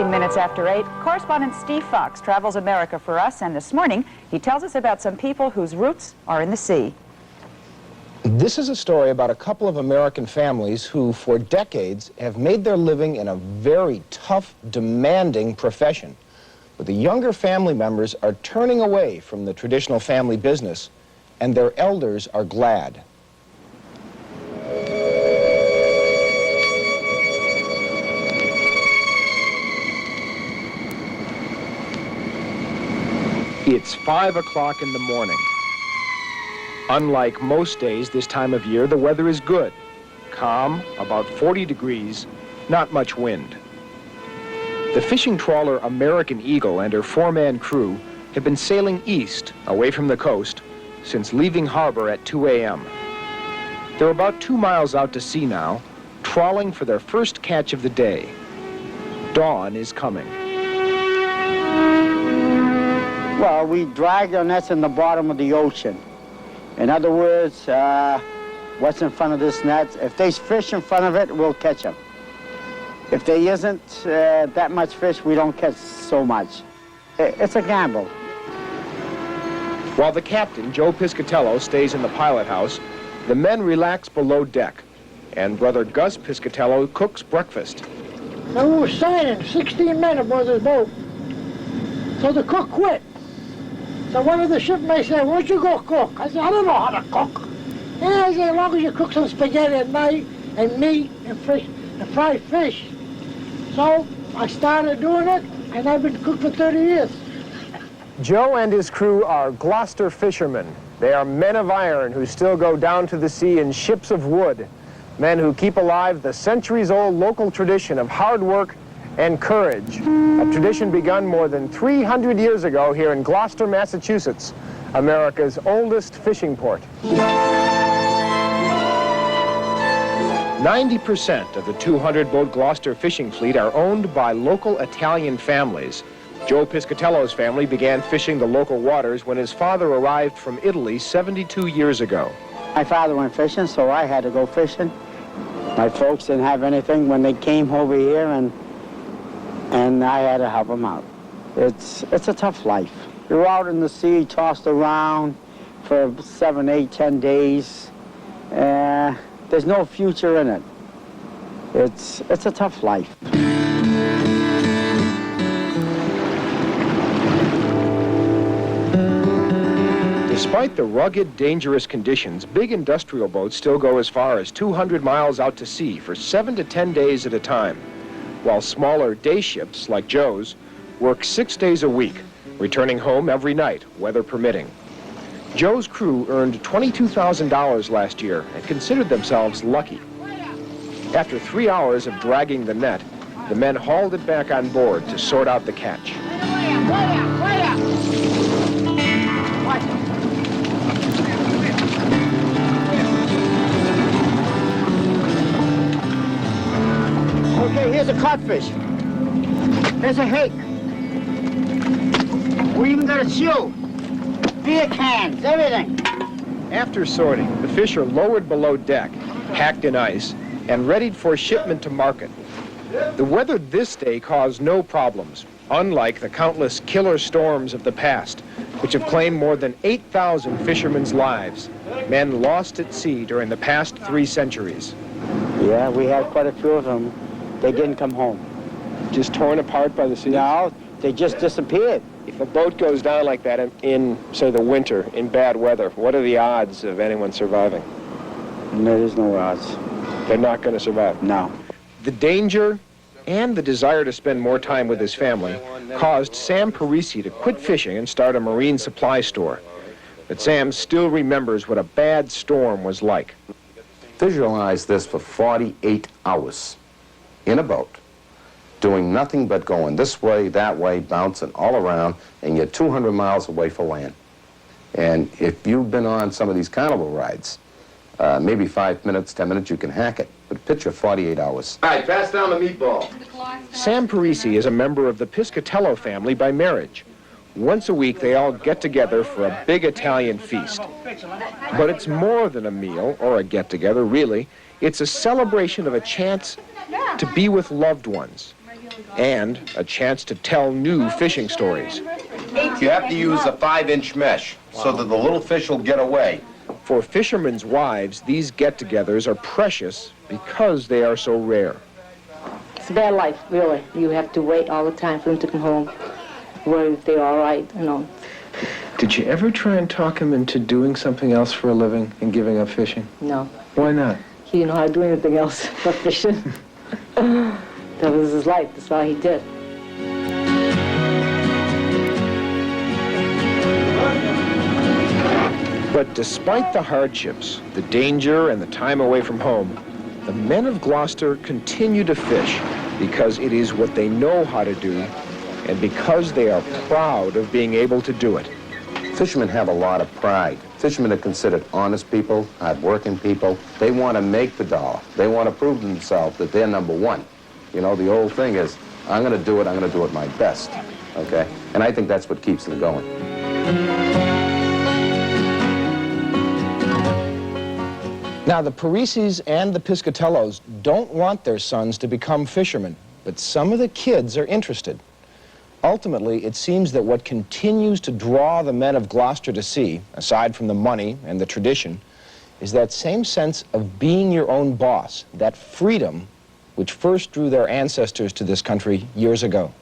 15 minutes after 8, correspondent Steve Fox travels America for us, and this morning he tells us about some people whose roots are in the sea. This is a story about a couple of American families who, for decades, have made their living in a very tough, demanding profession. But the younger family members are turning away from the traditional family business, and their elders are glad. It's 5 o'clock in the morning. Unlike most days this time of year, the weather is good. Calm, about 40 degrees, not much wind. The fishing trawler American Eagle and her four-man crew have been sailing east, away from the coast, since leaving harbor at 2 a.m. They're about 2 miles out to sea now, trawling for their first catch of the day. Dawn is coming. Well, we drag our nets in the bottom of the ocean. In other words, what's in front of this net, if there's fish in front of it, we'll catch them. If there isn't that much fish, we don't catch so much. It's a gamble. While the captain, Joe Piscatello, stays in the pilot house, the men relax below deck, and brother Gus Piscatello cooks breakfast. Now we were sailing, 16 men aboard the boat. So the cook quit. So one of the shipmates said, "Why don't you go cook?" I said, "I don't know how to cook." Yeah, I said, "As long as you cook some spaghetti at night and meat and fish and fried fish." So I started doing it, and I've been cooked for 30 years. Joe and his crew are Gloucester fishermen. They are men of iron who still go down to the sea in ships of wood. Men who keep alive the centuries-old local tradition of hard work and courage. A tradition begun more than 300 years ago here in Gloucester, Massachusetts, America's oldest fishing port. 90% of the 200-boat Gloucester fishing fleet are owned by local Italian families. Joe Piscatello's family began fishing the local waters when his father arrived from Italy 72 years ago. My father went fishing, so I had to go fishing. My folks didn't have anything when they came over here, and I had to help them out. It's a tough life. You're out in the sea, tossed around for 7, 8, 10 days. There's no future in it. It's a tough life. Despite the rugged, dangerous conditions, big industrial boats still go as far as 200 miles out to sea for 7 to 10 days at a time, while smaller day ships, like Joe's, work 6 days a week, returning home every night, weather permitting. Joe's crew earned $22,000 last year and considered themselves lucky. After 3 hours of dragging the net, the men hauled it back on board to sort out the catch. Okay, here's a codfish. Here's a hake. We even got a shoe. Beer cans, everything. After sorting, the fish are lowered below deck, packed in ice, and readied for shipment to market. The weather this day caused no problems, unlike the countless killer storms of the past, which have claimed more than 8,000 fishermen's lives, men lost at sea during the past 3 centuries. Yeah, we had quite a few of them. They didn't come home. Just torn apart by the sea? No, they just disappeared. If a boat goes down like that in, say, the winter, in bad weather, what are the odds of anyone surviving? There's no odds. They're not going to survive? No. The danger and the desire to spend more time with his family caused Sam Parisi to quit fishing and start a marine supply store. But Sam still remembers what a bad storm was like. Visualize this for 48 hours in a boat, doing nothing but going this way, that way, bouncing all around, and you're 200 miles away from land. And if you've been on some of these carnival rides, maybe 5 minutes, 10 minutes, you can hack it. But picture 48 hours. All right, pass down the meatball. Sam Parisi is a member of the Piscatello family by marriage. Once a week, they all get together for a big Italian feast. But it's more than a meal or a get-together, really. It's a celebration of a chance to be with loved ones. and a chance to tell new fishing stories. You have to use a 5-inch mesh so that the little fish will get away. For fishermen's wives, these get-togethers are precious because they are so rare. It's a bad life, really. You have to wait all the time for them to come home, worry if they're all right, you know. Did you ever try and talk him into doing something else for a living and giving up fishing? No. Why not? He didn't know how to do anything else but fishing. That was his life. That's all he did. But despite the hardships, the danger, and the time away from home, the men of Gloucester continue to fish because it is what they know how to do and because they are proud of being able to do it. Fishermen have a lot of pride. Fishermen are considered honest people, hard-working people. They want to make the dollar. They want to prove to themselves that they're number one. You know, the old thing is, I'm going to do it my best, okay? And I think that's what keeps them going. Now, the Parisis and the Piscatellos don't want their sons to become fishermen, but some of the kids are interested. Ultimately, it seems that what continues to draw the men of Gloucester to sea, aside from the money and the tradition, is that same sense of being your own boss, that freedom which first drew their ancestors to this country years ago.